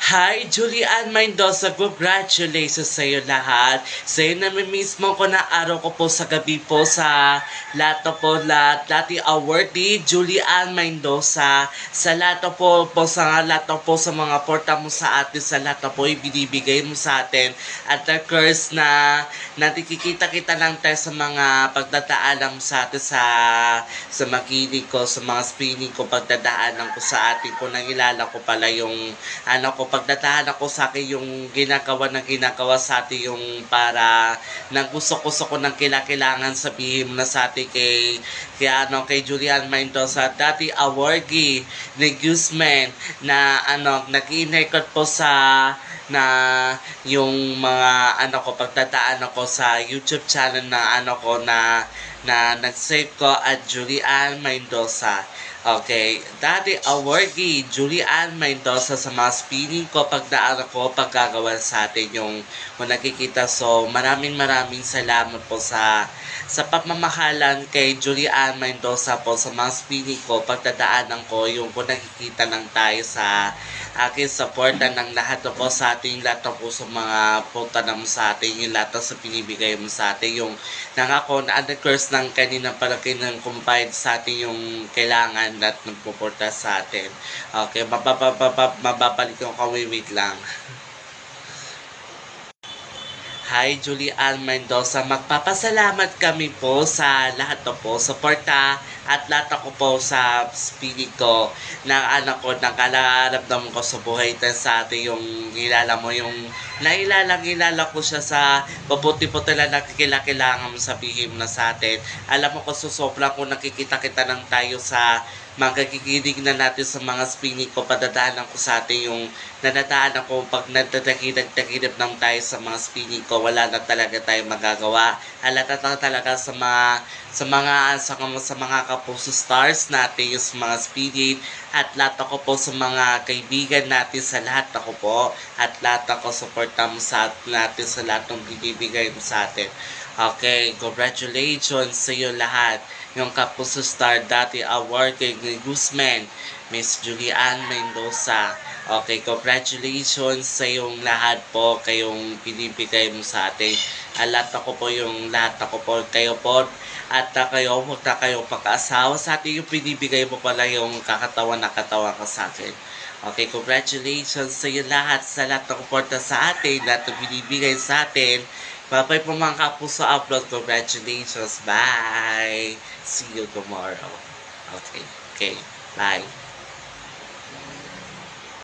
Hi, Julian Mendoza. Congratulations sa iyo lahat. Sa iyo na mismo ko na araw ko po sa gabi po sa lato po Lati Award ni Julian Mendoza. Sa lato po sa lato po sa mga porta mo sa atin sa lato po ibinibigay mo sa atin. At the curse na nakikita kita lang tayo sa mga pagdadaanan mo sa atin sa makinig ko, sa mga spinning ko, pagdadaanan ko sa atin ko, nangilala ko pala yung pagdatahan ako sa akin yung ginagawa sa atin yung para nang gusto ko ng kailangan sabihin na sa atin kay Julian Mendoza, dati awardee ni Guzman na nag-i-record po na yung mga pagtataan ako sa YouTube channel na nag-save ko at Julian Mendoza. Okay, dati awardee Julian Mendoza sa mga spinning ko pagdaan ako paggagawa sa atin yung nakikita. So maraming salamat po sa pamamahalan kay Julian Mendoza po sa mga spinning ko pagdadaanan ko yung nakikita ng tayo sa aking supportan ng lahat po sa ating lahat po sa mga punta naman sa atin yung lahat sa pinibigay mo sa atin yung nangako na undercurse ng kanina pala ng combined sa atin yung kailangan at nagpuporta sa atin. Okay, mababalik ko wait lang. Hi, Julian Mendoza. Magpapasalamat kami po sa lahat po, suporta at lahat ako po sa spirit ko ng anak ko, ng kalaramdam ko sa buhay sa atin yung kilala mo, yung nailala ko siya sa mabuti po talaga kailangan mo sabihin na sa atin. Alam mo ko susobra ko nakikita kita ng tayo sa magkikinig na natin sa mga spinning ko, padadaanan ko sa atin yung nadadaan ako pag nagtatakidap ng tayo sa mga spinning ko, wala na talaga tayo magagawa. Halata talaga sa mga kapuso stars natin yung mga spinning at lahat ako po sa mga kaibigan natin sa lahat ako po at lahat ako suporta mo sa natin sa lahat ng binibigay mo sa atin. Okay, congratulations sa iyo lahat. Yung Kapuso Star dati award kay Guzman, Miss Julian Mendoza. Okay, congratulations sa yung lahat po kayong pinibigay mo sa atin. Lahat ako po kayo po at kayo huwag na kayo pag-asawa sa atin yung pinibigay mo pala yung kakatawan ka sa akin. Okay, congratulations sa iyo lahat sa lahat ng suporta sa atin, lahat ng binibigay sa atin. Bye-bye po mga Kapuso Upload. Congratulations. Bye. See you tomorrow. Okay. Bye.